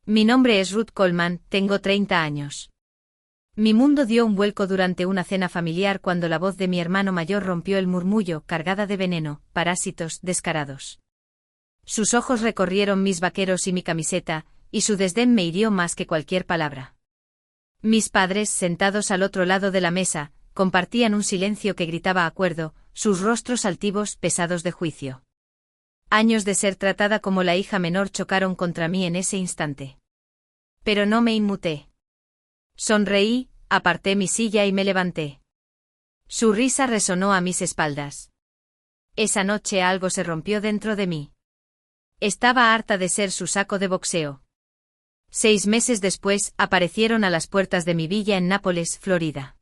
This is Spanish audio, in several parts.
Mi nombre es Ruth Coleman, tengo 30 años. Mi mundo dio un vuelco durante una cena familiar cuando la voz de mi hermano mayor rompió el murmullo, cargada de veneno, parásitos, descarados. Sus ojos recorrieron mis vaqueros y mi camiseta, y su desdén me hirió más que cualquier palabra. Mis padres, sentados al otro lado de la mesa, compartían un silencio que gritaba acuerdo, sus rostros altivos, pesados de juicio. Años de ser tratada como la hija menor chocaron contra mí en ese instante. Pero no me inmuté. Sonreí, aparté mi silla y me levanté. Su risa resonó a mis espaldas. Esa noche algo se rompió dentro de mí. Estaba harta de ser su saco de boxeo. 6 meses después, aparecieron a las puertas de mi villa en Nápoles, Florida.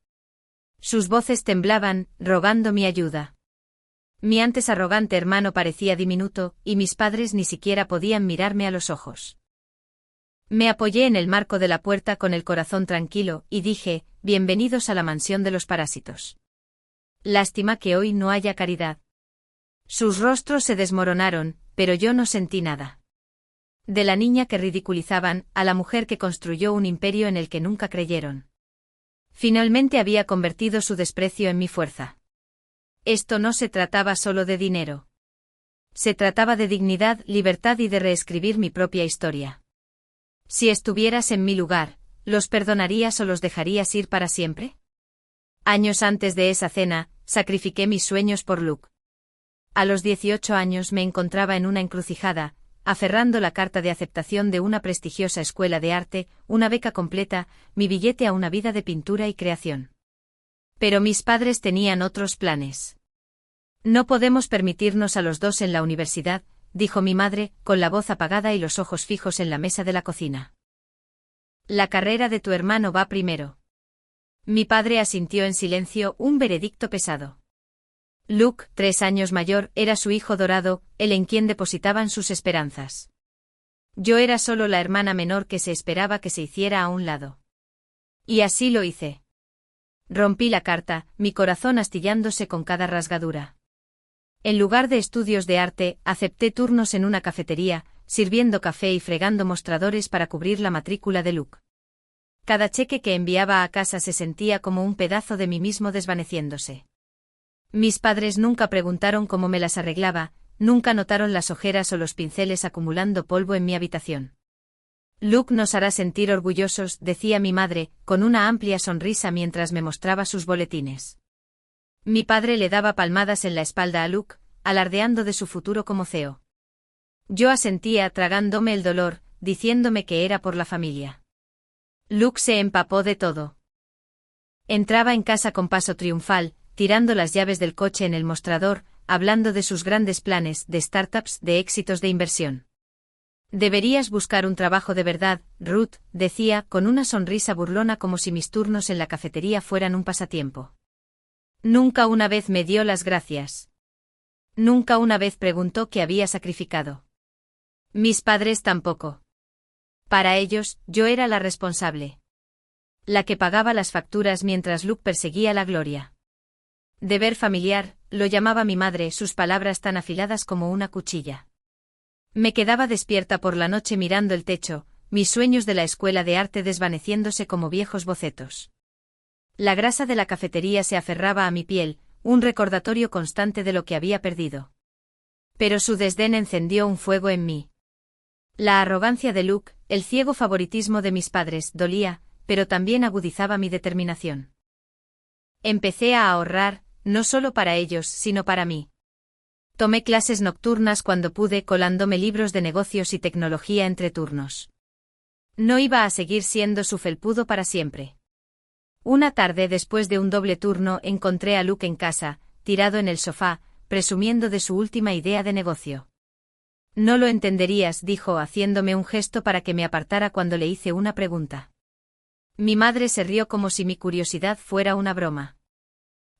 Sus voces temblaban, rogando mi ayuda. Mi antes arrogante hermano parecía diminuto, y mis padres ni siquiera podían mirarme a los ojos. Me apoyé en el marco de la puerta con el corazón tranquilo, y dije, bienvenidos a la mansión de los parásitos. Lástima que hoy no haya caridad. Sus rostros se desmoronaron, pero yo no sentí nada. De la niña que ridiculizaban, a la mujer que construyó un imperio en el que nunca creyeron. Finalmente había convertido su desprecio en mi fuerza. Esto no se trataba solo de dinero. Se trataba de dignidad, libertad y de reescribir mi propia historia. Si estuvieras en mi lugar, ¿los perdonarías o los dejarías ir para siempre? Años antes de esa cena, sacrifiqué mis sueños por Luke. A los 18 años me encontraba en una encrucijada, aferrando la carta de aceptación de una prestigiosa escuela de arte, una beca completa, mi billete a una vida de pintura y creación. Pero mis padres tenían otros planes. No podemos permitirnos a los dos en la universidad, dijo mi madre, con la voz apagada y los ojos fijos en la mesa de la cocina. La carrera de tu hermano va primero. Mi padre asintió en silencio, un veredicto pesado. Luke, 3 años mayor, era su hijo dorado, el en quien depositaban sus esperanzas. Yo era solo la hermana menor que se esperaba que se hiciera a un lado. Y así lo hice. Rompí la carta, mi corazón astillándose con cada rasgadura. En lugar de estudios de arte, acepté turnos en una cafetería, sirviendo café y fregando mostradores para cubrir la matrícula de Luke. Cada cheque que enviaba a casa se sentía como un pedazo de mí mismo desvaneciéndose. Mis padres nunca preguntaron cómo me las arreglaba, nunca notaron las ojeras o los pinceles acumulando polvo en mi habitación. Luke nos hará sentir orgullosos, decía mi madre, con una amplia sonrisa mientras me mostraba sus boletines. Mi padre le daba palmadas en la espalda a Luke, alardeando de su futuro como CEO. Yo asentía tragándome el dolor, diciéndome que era por la familia. Luke se empapó de todo. Entraba en casa con paso triunfal, tirando las llaves del coche en el mostrador, hablando de sus grandes planes, de startups, de éxitos de inversión. Deberías buscar un trabajo de verdad, Ruth, decía, con una sonrisa burlona como si mis turnos en la cafetería fueran un pasatiempo. Nunca una vez me dio las gracias. Nunca una vez preguntó qué había sacrificado. Mis padres tampoco. Para ellos, yo era la responsable. La que pagaba las facturas mientras Luke perseguía la gloria. Deber familiar, lo llamaba mi madre, sus palabras tan afiladas como una cuchilla. Me quedaba despierta por la noche mirando el techo, mis sueños de la escuela de arte desvaneciéndose como viejos bocetos. La grasa de la cafetería se aferraba a mi piel, un recordatorio constante de lo que había perdido. Pero su desdén encendió un fuego en mí. La arrogancia de Luke, el ciego favoritismo de mis padres, dolía, pero también agudizaba mi determinación. Empecé a ahorrar, no solo para ellos, sino para mí. Tomé clases nocturnas cuando pude, colándome libros de negocios y tecnología entre turnos. No iba a seguir siendo su felpudo para siempre. Una tarde después de un doble turno encontré a Luke en casa, tirado en el sofá, presumiendo de su última idea de negocio. No lo entenderías, dijo haciéndome un gesto para que me apartara cuando le hice una pregunta. Mi madre se rió como si mi curiosidad fuera una broma.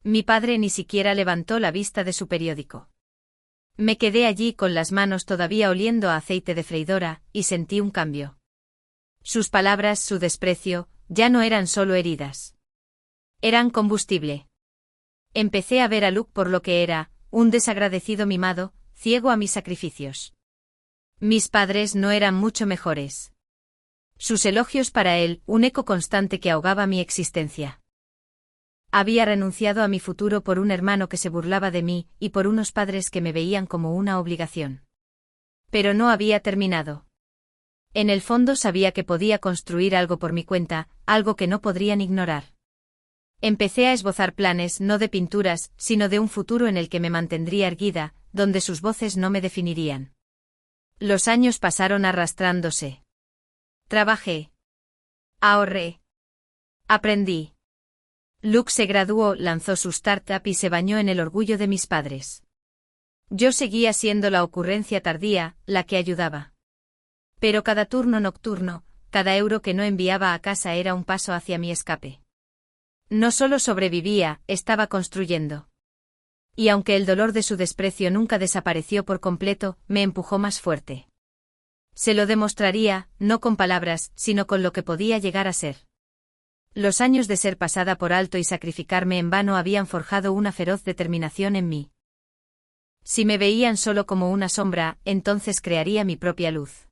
Mi padre ni siquiera levantó la vista de su periódico. Me quedé allí con las manos todavía oliendo a aceite de freidora, y sentí un cambio. Sus palabras, su desprecio, ya no eran solo heridas. Eran combustible. Empecé a ver a Luke por lo que era, un desagradecido mimado, ciego a mis sacrificios. Mis padres no eran mucho mejores. Sus elogios para él, un eco constante que ahogaba mi existencia. Había renunciado a mi futuro por un hermano que se burlaba de mí, y por unos padres que me veían como una obligación. Pero no había terminado. En el fondo sabía que podía construir algo por mi cuenta, algo que no podrían ignorar. Empecé a esbozar planes no de pinturas, sino de un futuro en el que me mantendría erguida, donde sus voces no me definirían. Los años pasaron arrastrándose. Trabajé. Ahorré. Aprendí. Luke se graduó, lanzó su startup y se bañó en el orgullo de mis padres. Yo seguía siendo la ocurrencia tardía, la que ayudaba. Pero cada turno nocturno, cada euro que no enviaba a casa era un paso hacia mi escape. No solo sobrevivía, estaba construyendo. Y aunque el dolor de su desprecio nunca desapareció por completo, me empujó más fuerte. Se lo demostraría, no con palabras, sino con lo que podía llegar a ser. Los años de ser pasada por alto y sacrificarme en vano habían forjado una feroz determinación en mí. Si me veían solo como una sombra, entonces crearía mi propia luz.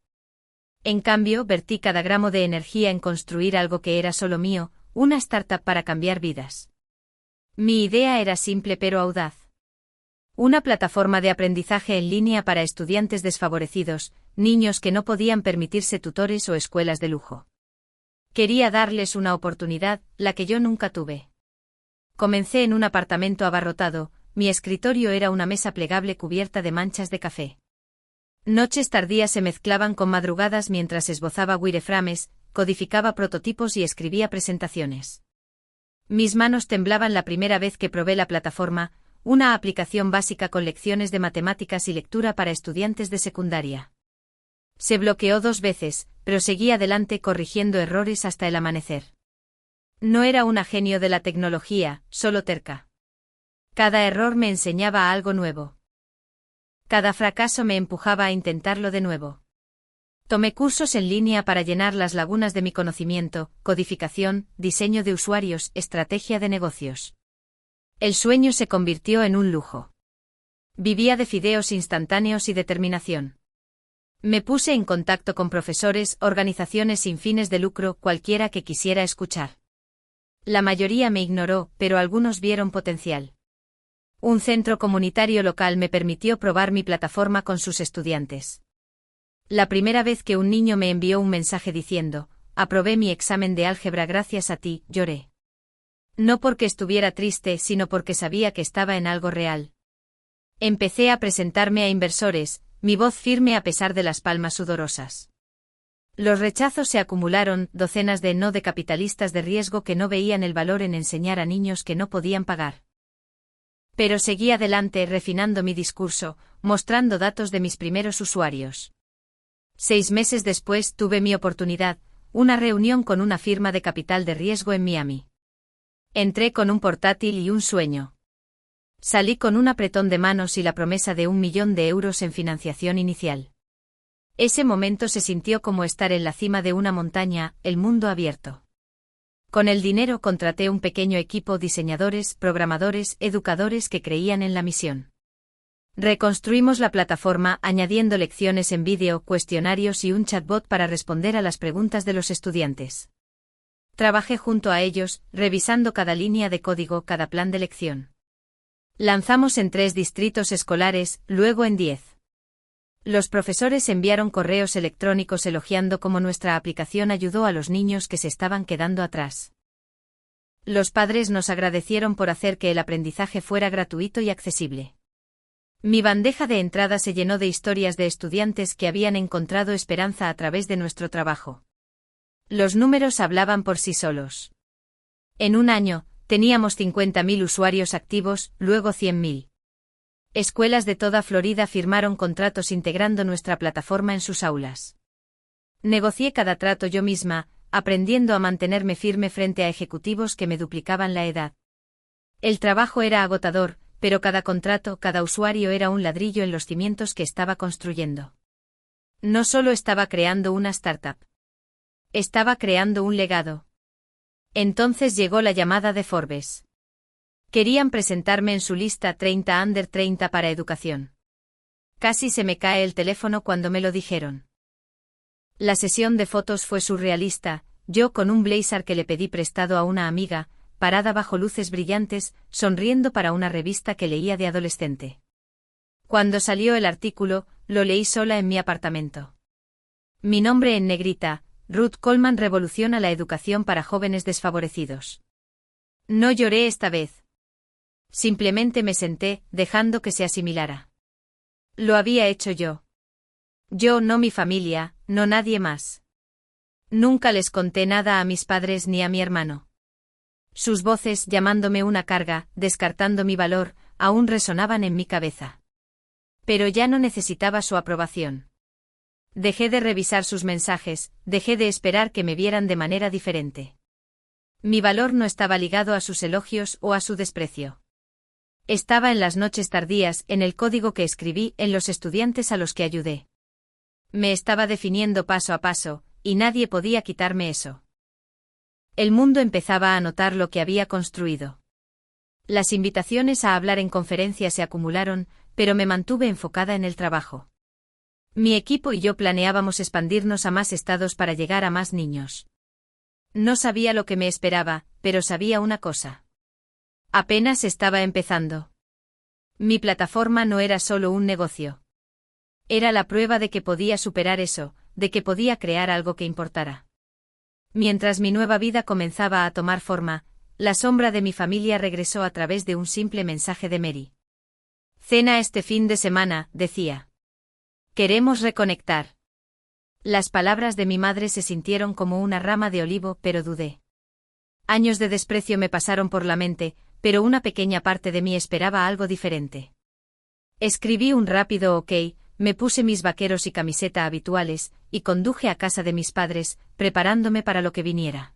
En cambio, vertí cada gramo de energía en construir algo que era solo mío, una startup para cambiar vidas. Mi idea era simple pero audaz. Una plataforma de aprendizaje en línea para estudiantes desfavorecidos, niños que no podían permitirse tutores o escuelas de lujo. Quería darles una oportunidad, la que yo nunca tuve. Comencé en un apartamento abarrotado, mi escritorio era una mesa plegable cubierta de manchas de café. Noches tardías se mezclaban con madrugadas mientras esbozaba wireframes, codificaba prototipos y escribía presentaciones. Mis manos temblaban la primera vez que probé la plataforma, una aplicación básica con lecciones de matemáticas y lectura para estudiantes de secundaria. Se bloqueó 2 veces, pero seguí adelante corrigiendo errores hasta el amanecer. No era una genio de la tecnología, solo terca. Cada error me enseñaba algo nuevo. Cada fracaso me empujaba a intentarlo de nuevo. Tomé cursos en línea para llenar las lagunas de mi conocimiento, codificación, diseño de usuarios, estrategia de negocios. El sueño se convirtió en un lujo. Vivía de fideos instantáneos y determinación. Me puse en contacto con profesores, organizaciones sin fines de lucro, cualquiera que quisiera escuchar. La mayoría me ignoró, pero algunos vieron potencial. Un centro comunitario local me permitió probar mi plataforma con sus estudiantes. La primera vez que un niño me envió un mensaje diciendo, aprobé mi examen de álgebra gracias a ti, lloré. No porque estuviera triste, sino porque sabía que estaba en algo real. Empecé a presentarme a inversores, mi voz firme a pesar de las palmas sudorosas. Los rechazos se acumularon, docenas de no de capitalistas de riesgo que no veían el valor en enseñar a niños que no podían pagar. Pero seguí adelante refinando mi discurso, mostrando datos de mis primeros usuarios. 6 meses después tuve mi oportunidad, una reunión con una firma de capital de riesgo en Miami. Entré con un portátil y un sueño. Salí con un apretón de manos y la promesa de 1 millón de euros en financiación inicial. Ese momento se sintió como estar en la cima de una montaña, el mundo abierto. Con el dinero contraté un pequeño equipo, diseñadores, programadores, educadores que creían en la misión. Reconstruimos la plataforma añadiendo lecciones en vídeo, cuestionarios y un chatbot para responder a las preguntas de los estudiantes. Trabajé junto a ellos, revisando cada línea de código, cada plan de lección. Lanzamos en 3 distritos escolares, luego en 10. Los profesores enviaron correos electrónicos elogiando cómo nuestra aplicación ayudó a los niños que se estaban quedando atrás. Los padres nos agradecieron por hacer que el aprendizaje fuera gratuito y accesible. Mi bandeja de entrada se llenó de historias de estudiantes que habían encontrado esperanza a través de nuestro trabajo. Los números hablaban por sí solos. En un año, teníamos 50.000 usuarios activos, luego 100.000. Escuelas de toda Florida firmaron contratos integrando nuestra plataforma en sus aulas. Negocié cada trato yo misma, aprendiendo a mantenerme firme frente a ejecutivos que me duplicaban la edad. El trabajo era agotador, pero cada contrato, cada usuario era un ladrillo en los cimientos que estaba construyendo. No solo estaba creando una startup. Estaba creando un legado. Entonces llegó la llamada de Forbes. Querían presentarme en su lista 30 Under 30 para educación. Casi se me cae el teléfono cuando me lo dijeron. La sesión de fotos fue surrealista, yo con un blazer que le pedí prestado a una amiga, parada bajo luces brillantes, sonriendo para una revista que leía de adolescente. Cuando salió el artículo, lo leí sola en mi apartamento. Mi nombre en negrita, Ruth Coleman revoluciona la educación para jóvenes desfavorecidos. No lloré esta vez. Simplemente me senté, dejando que se asimilara. Lo había hecho yo. Yo, no mi familia, no nadie más. Nunca les conté nada a mis padres ni a mi hermano. Sus voces, llamándome una carga, descartando mi valor, aún resonaban en mi cabeza. Pero ya no necesitaba su aprobación. Dejé de revisar sus mensajes, dejé de esperar que me vieran de manera diferente. Mi valor no estaba ligado a sus elogios o a su desprecio. Estaba en las noches tardías, en el código que escribí, en los estudiantes a los que ayudé. Me estaba definiendo paso a paso, y nadie podía quitarme eso. El mundo empezaba a notar lo que había construido. Las invitaciones a hablar en conferencias se acumularon, pero me mantuve enfocada en el trabajo. Mi equipo y yo planeábamos expandirnos a más estados para llegar a más niños. No sabía lo que me esperaba, pero sabía una cosa. Apenas estaba empezando. Mi plataforma no era solo un negocio. Era la prueba de que podía superar eso, de que podía crear algo que importara. Mientras mi nueva vida comenzaba a tomar forma, la sombra de mi familia regresó a través de un simple mensaje de Mary. Cena este fin de semana, decía. Queremos reconectar. Las palabras de mi madre se sintieron como una rama de olivo, pero dudé. Años de desprecio me pasaron por la mente, pero una pequeña parte de mí esperaba algo diferente. Escribí un rápido ok, me puse mis vaqueros y camiseta habituales, y conduje a casa de mis padres, preparándome para lo que viniera.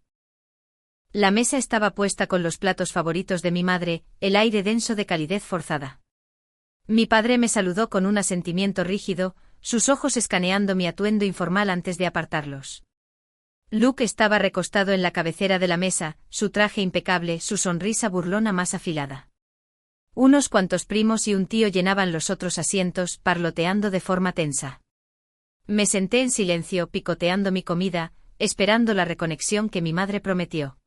La mesa estaba puesta con los platos favoritos de mi madre, el aire denso de calidez forzada. Mi padre me saludó con un asentimiento rígido, sus ojos escaneando mi atuendo informal antes de apartarlos. Luke estaba recostado en la cabecera de la mesa, su traje impecable, su sonrisa burlona más afilada. Unos cuantos primos y un tío llenaban los otros asientos, parloteando de forma tensa. Me senté en silencio, picoteando mi comida, esperando la reconexión que mi madre prometió.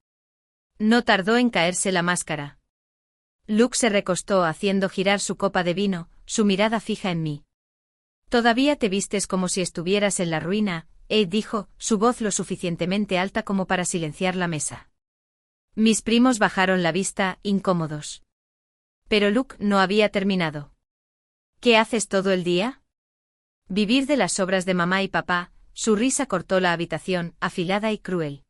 No tardó en caerse la máscara. Luke se recostó haciendo girar su copa de vino, su mirada fija en mí. «Todavía te vistes como si estuvieras en la ruina», dijo, su voz lo suficientemente alta como para silenciar la mesa. Mis primos bajaron la vista, incómodos. Pero Luke no había terminado. «¿Qué haces todo el día?» «Vivir de las obras de mamá y papá», su risa cortó la habitación, afilada y cruel.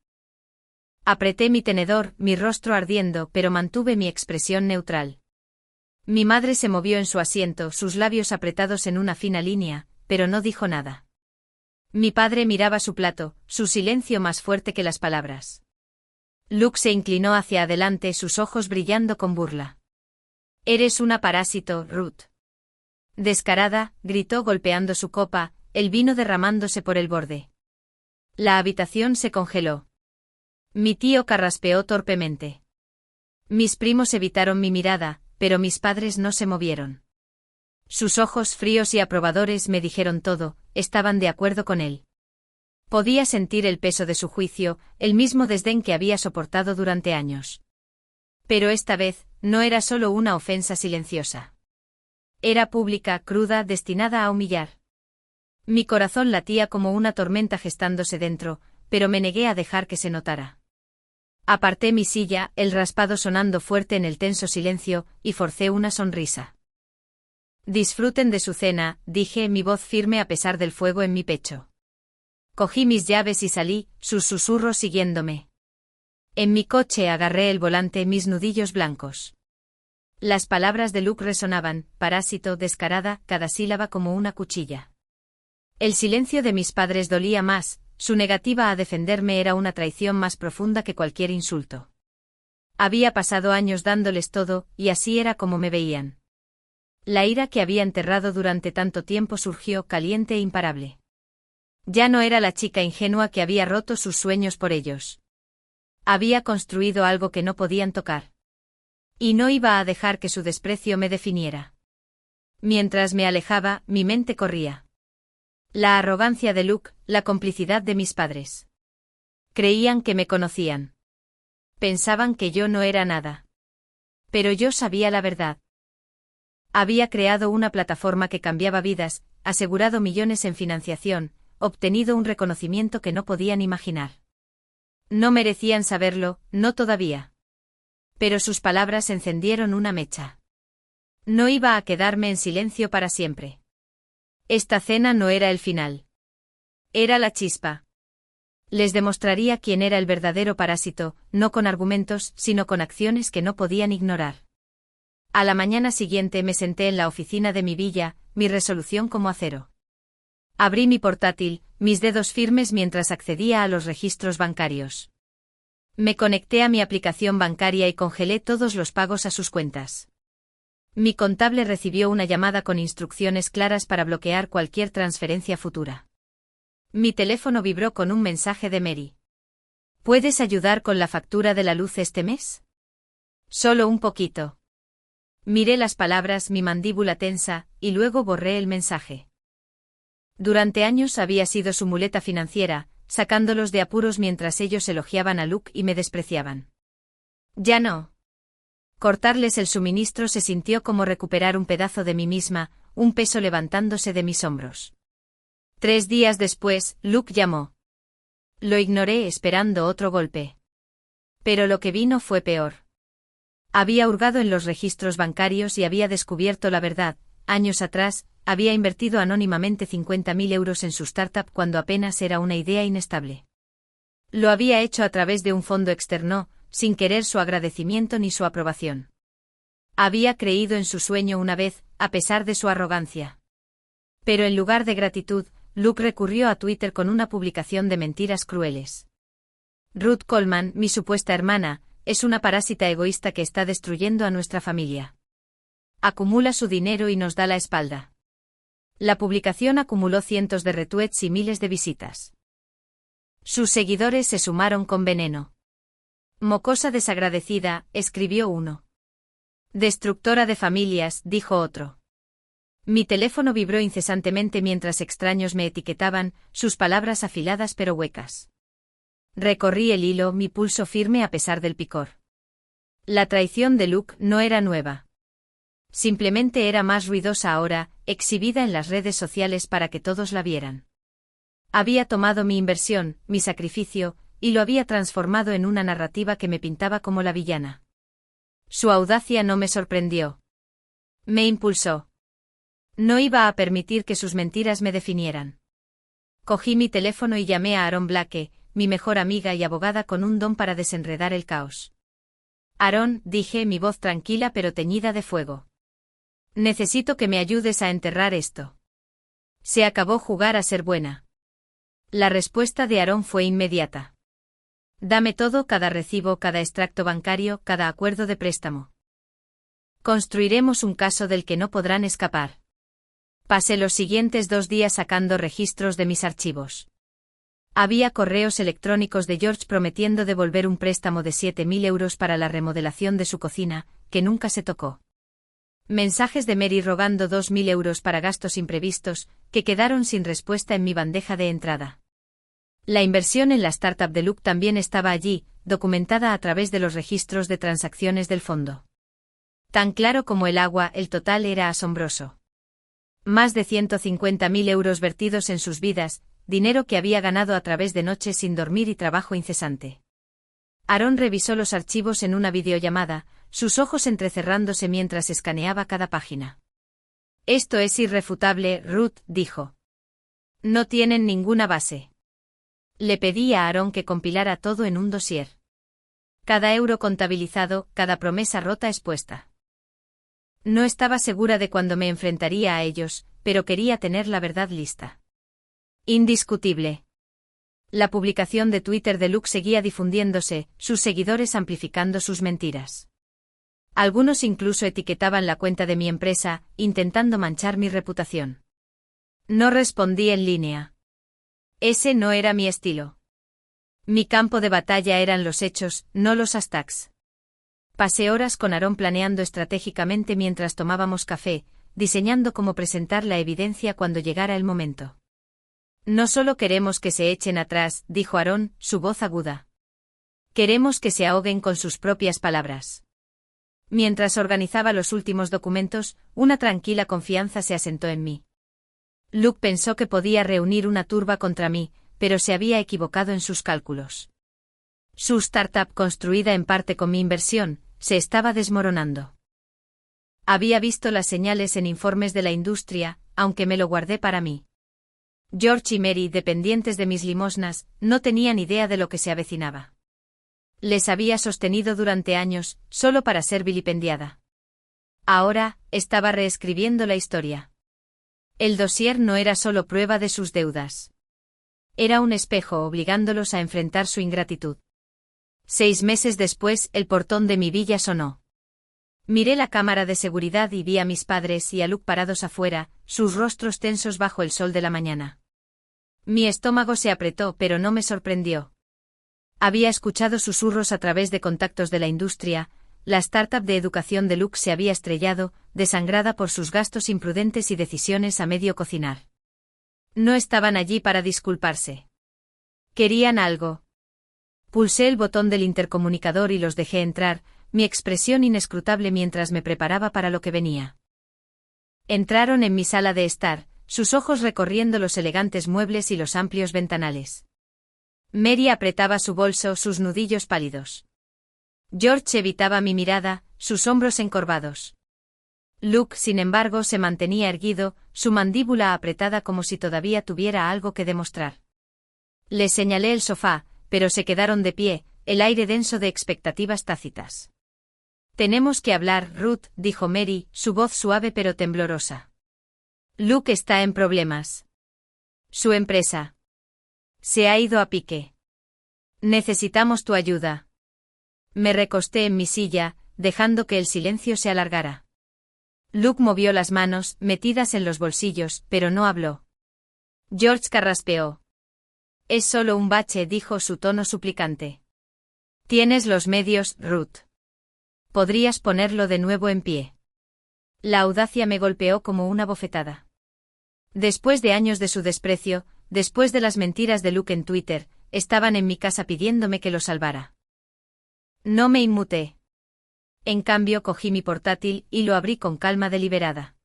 Apreté mi tenedor, mi rostro ardiendo, pero mantuve mi expresión neutral. Mi madre se movió en su asiento, sus labios apretados en una fina línea, pero no dijo nada. Mi padre miraba su plato, su silencio más fuerte que las palabras. Luke se inclinó hacia adelante, sus ojos brillando con burla. «Eres una parásito, Ruth». Descarada, gritó golpeando su copa, el vino derramándose por el borde. La habitación se congeló. Mi tío carraspeó torpemente. Mis primos evitaron mi mirada, pero mis padres no se movieron. Sus ojos fríos y aprobadores me dijeron todo, estaban de acuerdo con él. Podía sentir el peso de su juicio, el mismo desdén que había soportado durante años. Pero esta vez, no era solo una ofensa silenciosa. Era pública, cruda, destinada a humillar. Mi corazón latía como una tormenta gestándose dentro, pero me negué a dejar que se notara. Aparté mi silla, el raspado sonando fuerte en el tenso silencio, y forcé una sonrisa. «Disfruten de su cena», dije, mi voz firme a pesar del fuego en mi pecho. Cogí mis llaves y salí, sus susurros siguiéndome. En mi coche agarré el volante, mis nudillos blancos. Las palabras de Luke resonaban, parásito, descarada, cada sílaba como una cuchilla. El silencio de mis padres dolía más, su negativa a defenderme era una traición más profunda que cualquier insulto. Había pasado años dándoles todo, y así era como me veían. La ira que había enterrado durante tanto tiempo surgió caliente e imparable. Ya no era la chica ingenua que había roto sus sueños por ellos. Había construido algo que no podían tocar. Y no iba a dejar que su desprecio me definiera. Mientras me alejaba, mi mente corría. La arrogancia de Luke, la complicidad de mis padres. Creían que me conocían. Pensaban que yo no era nada. Pero yo sabía la verdad. Había creado una plataforma que cambiaba vidas, asegurado millones en financiación, obtenido un reconocimiento que no podían imaginar. No merecían saberlo, no todavía. Pero sus palabras encendieron una mecha. No iba a quedarme en silencio para siempre. Esta cena no era el final. Era la chispa. Les demostraría quién era el verdadero parásito, no con argumentos, sino con acciones que no podían ignorar. A la mañana siguiente me senté en la oficina de mi villa, mi resolución como acero. Abrí mi portátil, mis dedos firmes mientras accedía a los registros bancarios. Me conecté a mi aplicación bancaria y congelé todos los pagos a sus cuentas. Mi contable recibió una llamada con instrucciones claras para bloquear cualquier transferencia futura. Mi teléfono vibró con un mensaje de Mary. ¿Puedes ayudar con la factura de la luz este mes? Solo un poquito. Miré las palabras, mi mandíbula tensa, y luego borré el mensaje. Durante años había sido su muleta financiera, sacándolos de apuros mientras ellos elogiaban a Luke y me despreciaban. Ya no. Cortarles el suministro se sintió como recuperar un pedazo de mí misma, un peso levantándose de mis hombros. 3 días después, Luke llamó. Lo ignoré esperando otro golpe. Pero lo que vino fue peor. Había hurgado en los registros bancarios y había descubierto la verdad. Años atrás, había invertido anónimamente 50.000 euros en su startup cuando apenas era una idea inestable. Lo había hecho a través de un fondo externo, sin querer su agradecimiento ni su aprobación. Había creído en su sueño una vez, a pesar de su arrogancia. Pero en lugar de gratitud, Luke recurrió a Twitter con una publicación de mentiras crueles. Ruth Coleman, mi supuesta hermana, es una parásita egoísta que está destruyendo a nuestra familia. Acumula su dinero y nos da la espalda. La publicación acumuló cientos de retweets y miles de visitas. Sus seguidores se sumaron con veneno. Mocosa desagradecida, escribió uno. Destructora de familias, dijo otro. Mi teléfono vibró incesantemente mientras extraños me etiquetaban, sus palabras afiladas pero huecas. Recorrí el hilo, mi pulso firme a pesar del picor. La traición de Luke no era nueva. Simplemente era más ruidosa ahora, exhibida en las redes sociales para que todos la vieran. Había tomado mi inversión, mi sacrificio, y lo había transformado en una narrativa que me pintaba como la villana. Su audacia no me sorprendió. Me impulsó. No iba a permitir que sus mentiras me definieran. Cogí mi teléfono y llamé a Aaron Blake, mi mejor amiga y abogada con un don para desenredar el caos. Aaron, dije, mi voz tranquila pero teñida de fuego. Necesito que me ayudes a enterrar esto. Se acabó jugar a ser buena. La respuesta de Aaron fue inmediata. Dame todo, cada recibo, cada extracto bancario, cada acuerdo de préstamo. Construiremos un caso del que no podrán escapar. Pasé los siguientes 2 días sacando registros de mis archivos. Había correos electrónicos de George prometiendo devolver un préstamo de 7.000 euros para la remodelación de su cocina, que nunca se tocó. Mensajes de Mary rogando 2.000 euros para gastos imprevistos, que quedaron sin respuesta en mi bandeja de entrada. La inversión en la startup de Luke también estaba allí, documentada a través de los registros de transacciones del fondo. Tan claro como el agua, el total era asombroso. Más de 150.000 euros vertidos en sus vidas, dinero que había ganado a través de noches sin dormir y trabajo incesante. Aaron revisó los archivos en una videollamada, sus ojos entrecerrándose mientras escaneaba cada página. Esto es irrefutable, Ruth, dijo. No tienen ninguna base. Le pedí a Aaron que compilara todo en un dossier. Cada euro contabilizado, cada promesa rota expuesta. No estaba segura de cuándo me enfrentaría a ellos, pero quería tener la verdad lista. Indiscutible. La publicación de Twitter de Luke seguía difundiéndose, sus seguidores amplificando sus mentiras. Algunos incluso etiquetaban la cuenta de mi empresa, intentando manchar mi reputación. No respondí en línea. Ese no era mi estilo. Mi campo de batalla eran los hechos, no los hashtags. Pasé horas con Aaron planeando estratégicamente mientras tomábamos café, diseñando cómo presentar la evidencia cuando llegara el momento. No solo queremos que se echen atrás, dijo Aaron, su voz aguda. Queremos que se ahoguen con sus propias palabras. Mientras organizaba los últimos documentos, una tranquila confianza se asentó en mí. Luke pensó que podía reunir una turba contra mí, pero se había equivocado en sus cálculos. Su startup, construida en parte con mi inversión, se estaba desmoronando. Había visto las señales en informes de la industria, aunque me lo guardé para mí. George y Mary, dependientes de mis limosnas, no tenían idea de lo que se avecinaba. Les había sostenido durante años, solo para ser vilipendiada. Ahora, estaba reescribiendo la historia. El dossier no era solo prueba de sus deudas. Era un espejo obligándolos a enfrentar su ingratitud. 6 meses después, el portón de mi villa sonó. Miré la cámara de seguridad y vi a mis padres y a Luke parados afuera, sus rostros tensos bajo el sol de la mañana. Mi estómago se apretó, pero no me sorprendió. Había escuchado susurros a través de contactos de la industria. La startup de educación de Luke se había estrellado, desangrada por sus gastos imprudentes y decisiones a medio cocinar. No estaban allí para disculparse. Querían algo. Pulsé el botón del intercomunicador y los dejé entrar, mi expresión inescrutable mientras me preparaba para lo que venía. Entraron en mi sala de estar, sus ojos recorriendo los elegantes muebles y los amplios ventanales. Mary apretaba su bolso, sus nudillos pálidos. George evitaba mi mirada, sus hombros encorvados. Luke, sin embargo, se mantenía erguido, su mandíbula apretada como si todavía tuviera algo que demostrar. Les señalé el sofá, pero se quedaron de pie, el aire denso de expectativas tácitas. Tenemos que hablar, Ruth, dijo Mary, su voz suave pero temblorosa. Luke está en problemas. Su empresa se ha ido a pique. Necesitamos tu ayuda. Me recosté en mi silla, dejando que el silencio se alargara. Luke movió las manos, metidas en los bolsillos, pero no habló. George carraspeó. Es solo un bache, dijo, su tono suplicante. Tienes los medios, Ruth. Podrías ponerlo de nuevo en pie. La audacia me golpeó como una bofetada. Después de años de su desprecio, después de las mentiras de Luke en Twitter, estaban en mi casa pidiéndome que lo salvara. No me inmuté. En cambio, cogí mi portátil y lo abrí con calma deliberada.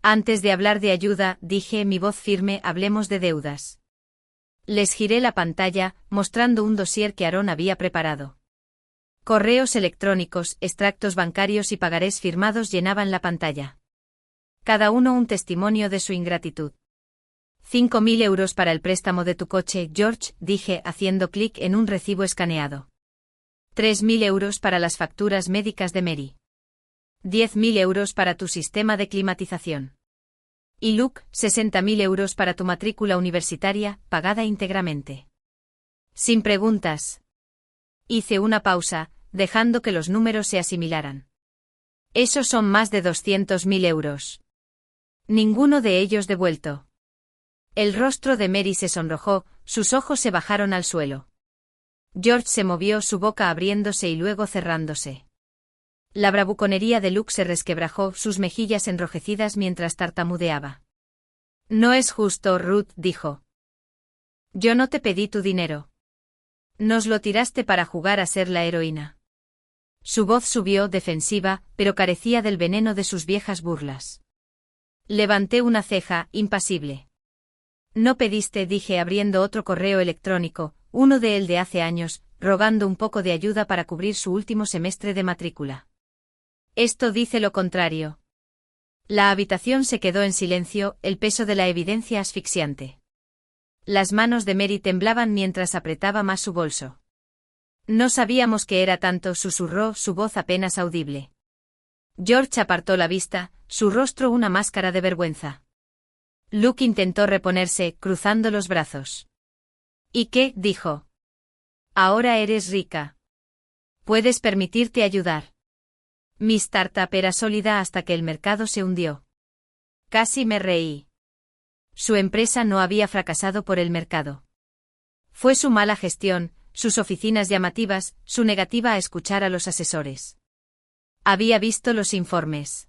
Antes de hablar de ayuda, dije, mi voz firme, hablemos de deudas. Les giré la pantalla, mostrando un dossier que Aaron había preparado. Correos electrónicos, extractos bancarios y pagarés firmados llenaban la pantalla. Cada uno un testimonio de su ingratitud. 5.000 euros para el préstamo de tu coche, George, dije, haciendo clic en un recibo escaneado. 3.000 euros para las facturas médicas de Mary. 10.000 euros para tu sistema de climatización. Y Luke, 60.000 euros para tu matrícula universitaria, pagada íntegramente. Sin preguntas. Hice una pausa, dejando que los números se asimilaran. Esos son más de 200.000 euros. Ninguno de ellos devuelto. El rostro de Mary se sonrojó, sus ojos se bajaron al suelo. George se movió, su boca abriéndose y luego cerrándose. La bravuconería de Luke se resquebrajó, sus mejillas enrojecidas mientras tartamudeaba. No es justo, Ruth, dijo. Yo no te pedí tu dinero. Nos lo tiraste para jugar a ser la heroína. Su voz subió, defensiva, pero carecía del veneno de sus viejas burlas. Levanté una ceja, impasible. No pediste, dije, abriendo otro correo electrónico, uno de él de hace años, rogando un poco de ayuda para cubrir su último semestre de matrícula. Esto dice lo contrario. La habitación se quedó en silencio, el peso de la evidencia asfixiante. Las manos de Mary temblaban mientras apretaba más su bolso. No sabíamos qué era tanto, susurró, su voz apenas audible. George apartó la vista, su rostro una máscara de vergüenza. Luke intentó reponerse, cruzando los brazos. ¿Y qué? Dijo. Ahora eres rica. Puedes permitirte ayudar. Mi startup era sólida hasta que el mercado se hundió. Casi me reí. Su empresa no había fracasado por el mercado. Fue su mala gestión, sus oficinas llamativas, su negativa a escuchar a los asesores. Había visto los informes.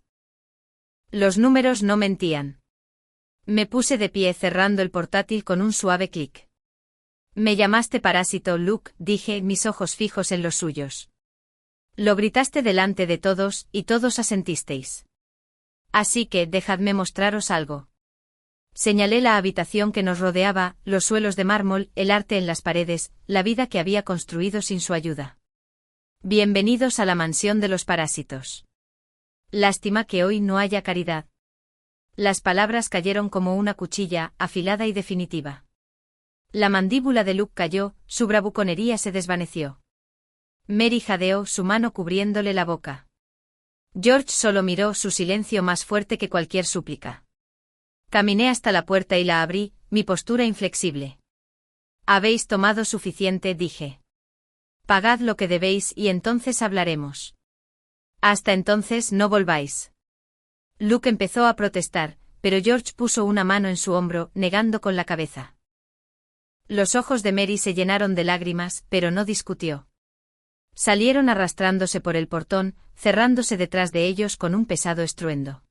Los números no mentían. Me puse de pie cerrando el portátil con un suave clic. Me llamaste parásito, Luke, dije, mis ojos fijos en los suyos. Lo gritaste delante de todos, y todos asentisteis. Así que dejadme mostraros algo. Señalé la habitación que nos rodeaba, los suelos de mármol, el arte en las paredes, la vida que había construido sin su ayuda. Bienvenidos a la mansión de los parásitos. Lástima que hoy no haya caridad. Las palabras cayeron como una cuchilla, afilada y definitiva. La mandíbula de Luke cayó, su bravuconería se desvaneció. Mary jadeó, su mano cubriéndole la boca. George solo miró, su silencio más fuerte que cualquier súplica. Caminé hasta la puerta y la abrí, mi postura inflexible. Habéis tomado suficiente, dije. Pagad lo que debéis y entonces hablaremos. Hasta entonces no volváis. Luke empezó a protestar, pero George puso una mano en su hombro, negando con la cabeza. Los ojos de Mary se llenaron de lágrimas, pero no discutió. Salieron arrastrándose por el portón, cerrándose detrás de ellos con un pesado estruendo.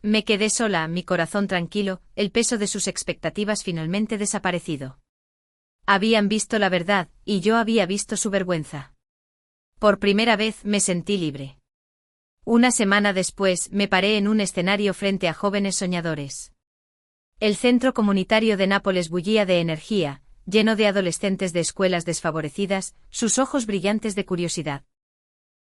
Me quedé sola, mi corazón tranquilo, el peso de sus expectativas finalmente desaparecido. Habían visto la verdad, y yo había visto su vergüenza. Por primera vez me sentí libre. Una semana después me paré en un escenario frente a jóvenes soñadores. El centro comunitario de Nápoles bullía de energía, lleno de adolescentes de escuelas desfavorecidas, sus ojos brillantes de curiosidad.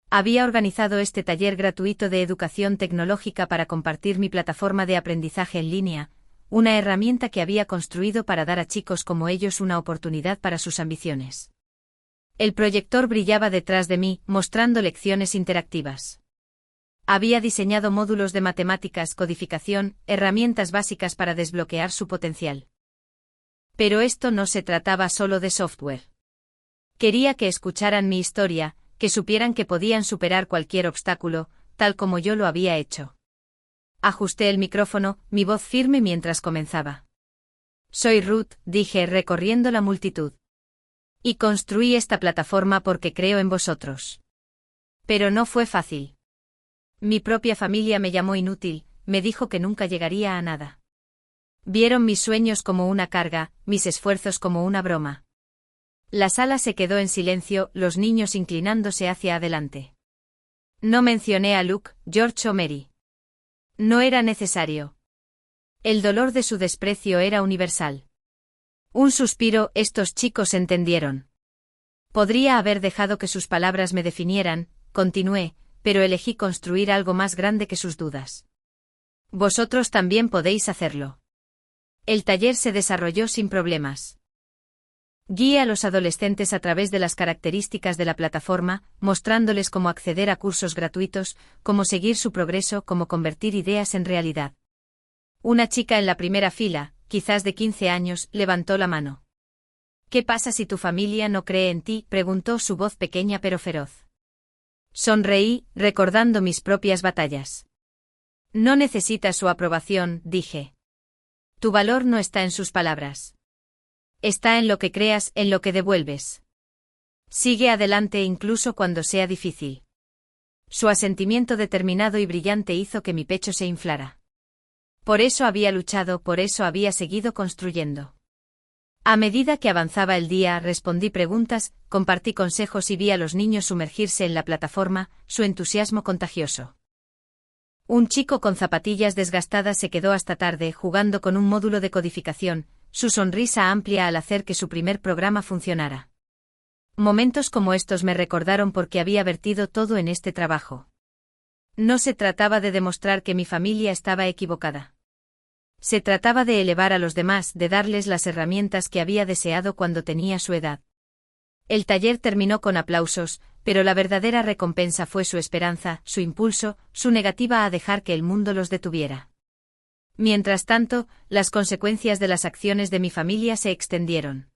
Había organizado este taller gratuito de educación tecnológica para compartir mi plataforma de aprendizaje en línea, una herramienta que había construido para dar a chicos como ellos una oportunidad para sus ambiciones. El proyector brillaba detrás de mí, mostrando lecciones interactivas. Había diseñado módulos de matemáticas, codificación, herramientas básicas para desbloquear su potencial. Pero esto no se trataba solo de software. Quería que escucharan mi historia, que supieran que podían superar cualquier obstáculo, tal como yo lo había hecho. Ajusté el micrófono, mi voz firme mientras comenzaba. Soy Ruth, dije recorriendo la multitud. Y construí esta plataforma porque creo en vosotros. Pero no fue fácil. Mi propia familia me llamó inútil, me dijo que nunca llegaría a nada. Vieron mis sueños como una carga, mis esfuerzos como una broma. La sala se quedó en silencio, los niños inclinándose hacia adelante. No mencioné a Luke, George o Mary. No era necesario. El dolor de su desprecio era universal. Un suspiro, estos chicos entendieron. Podría haber dejado que sus palabras me definieran, continué, pero elegí construir algo más grande que sus dudas. Vosotros también podéis hacerlo. El taller se desarrolló sin problemas. Guié a los adolescentes a través de las características de la plataforma, mostrándoles cómo acceder a cursos gratuitos, cómo seguir su progreso, cómo convertir ideas en realidad. Una chica en la primera fila, quizás de 15 años, levantó la mano. ¿Qué pasa si tu familia no cree en ti?, preguntó su voz pequeña pero feroz. Sonreí, recordando mis propias batallas. No necesitas su aprobación, dije. Tu valor no está en sus palabras. Está en lo que creas, en lo que devuelves. Sigue adelante incluso cuando sea difícil. Su asentimiento determinado y brillante hizo que mi pecho se inflara. Por eso había luchado, por eso había seguido construyendo. A medida que avanzaba el día, respondí preguntas, compartí consejos y vi a los niños sumergirse en la plataforma, su entusiasmo contagioso. Un chico con zapatillas desgastadas se quedó hasta tarde jugando con un módulo de codificación, su sonrisa amplia al hacer que su primer programa funcionara. Momentos como estos me recordaron por qué había vertido todo en este trabajo. No se trataba de demostrar que mi familia estaba equivocada. Se trataba de elevar a los demás, de darles las herramientas que había deseado cuando tenía su edad. El taller terminó con aplausos, pero la verdadera recompensa fue su esperanza, su impulso, su negativa a dejar que el mundo los detuviera. Mientras tanto, las consecuencias de las acciones de mi familia se extendieron.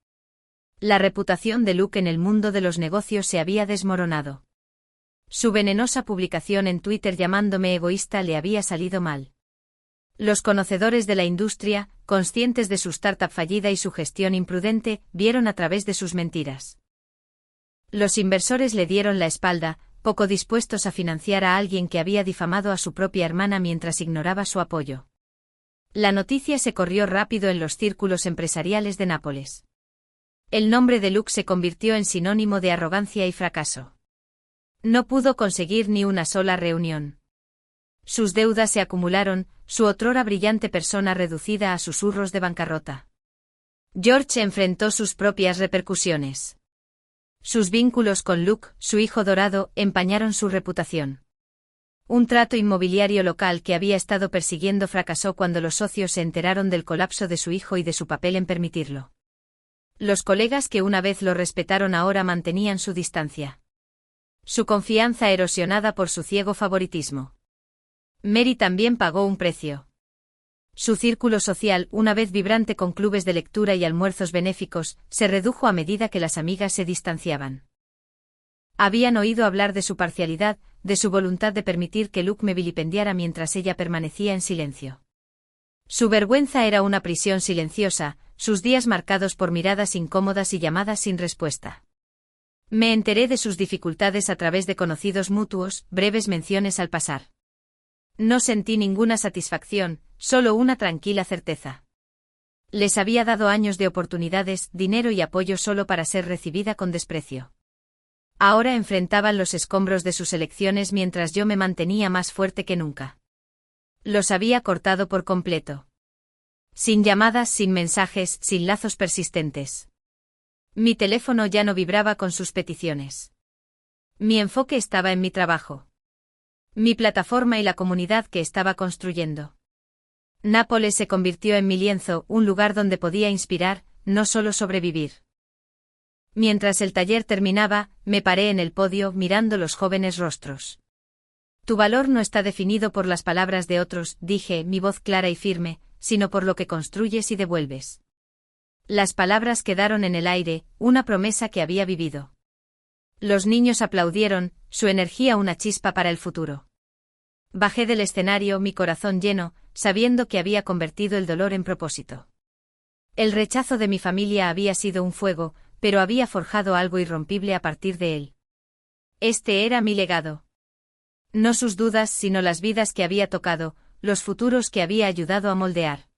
La reputación de Luke en el mundo de los negocios se había desmoronado. Su venenosa publicación en Twitter llamándome egoísta le había salido mal. Los conocedores de la industria, conscientes de su startup fallida y su gestión imprudente, vieron a través de sus mentiras. Los inversores le dieron la espalda, poco dispuestos a financiar a alguien que había difamado a su propia hermana mientras ignoraba su apoyo. La noticia se corrió rápido en los círculos empresariales de Nápoles. El nombre de Luke se convirtió en sinónimo de arrogancia y fracaso. No pudo conseguir ni una sola reunión. Sus deudas se acumularon, su otrora brillante persona reducida a susurros de bancarrota. George enfrentó sus propias repercusiones. Sus vínculos con Luke, su hijo dorado, empañaron su reputación. Un trato inmobiliario local que había estado persiguiendo fracasó cuando los socios se enteraron del colapso de su hijo y de su papel en permitirlo. Los colegas que una vez lo respetaron ahora mantenían su distancia. Su confianza erosionada por su ciego favoritismo. Mary también pagó un precio. Su círculo social, una vez vibrante con clubes de lectura y almuerzos benéficos, se redujo a medida que las amigas se distanciaban. Habían oído hablar de su parcialidad, de su voluntad de permitir que Luke me vilipendiara mientras ella permanecía en silencio. Su vergüenza era una prisión silenciosa, sus días marcados por miradas incómodas y llamadas sin respuesta. Me enteré de sus dificultades a través de conocidos mutuos, breves menciones al pasar. No sentí ninguna satisfacción, solo una tranquila certeza. Les había dado años de oportunidades, dinero y apoyo solo para ser recibida con desprecio. Ahora enfrentaban los escombros de sus elecciones mientras yo me mantenía más fuerte que nunca. Los había cortado por completo. Sin llamadas, sin mensajes, sin lazos persistentes. Mi teléfono ya no vibraba con sus peticiones. Mi enfoque estaba en mi trabajo. Mi plataforma y la comunidad que estaba construyendo. Nápoles se convirtió en mi lienzo, un lugar donde podía inspirar, no solo sobrevivir. Mientras el taller terminaba, me paré en el podio mirando los jóvenes rostros. Tu valor no está definido por las palabras de otros, dije, mi voz clara y firme, sino por lo que construyes y devuelves. Las palabras quedaron en el aire, una promesa que había vivido. Los niños aplaudieron, su energía una chispa para el futuro. Bajé del escenario, mi corazón lleno, sabiendo que había convertido el dolor en propósito. El rechazo de mi familia había sido un fuego, pero había forjado algo irrompible a partir de él. Este era mi legado. No sus dudas, sino las vidas que había tocado, los futuros que había ayudado a moldear.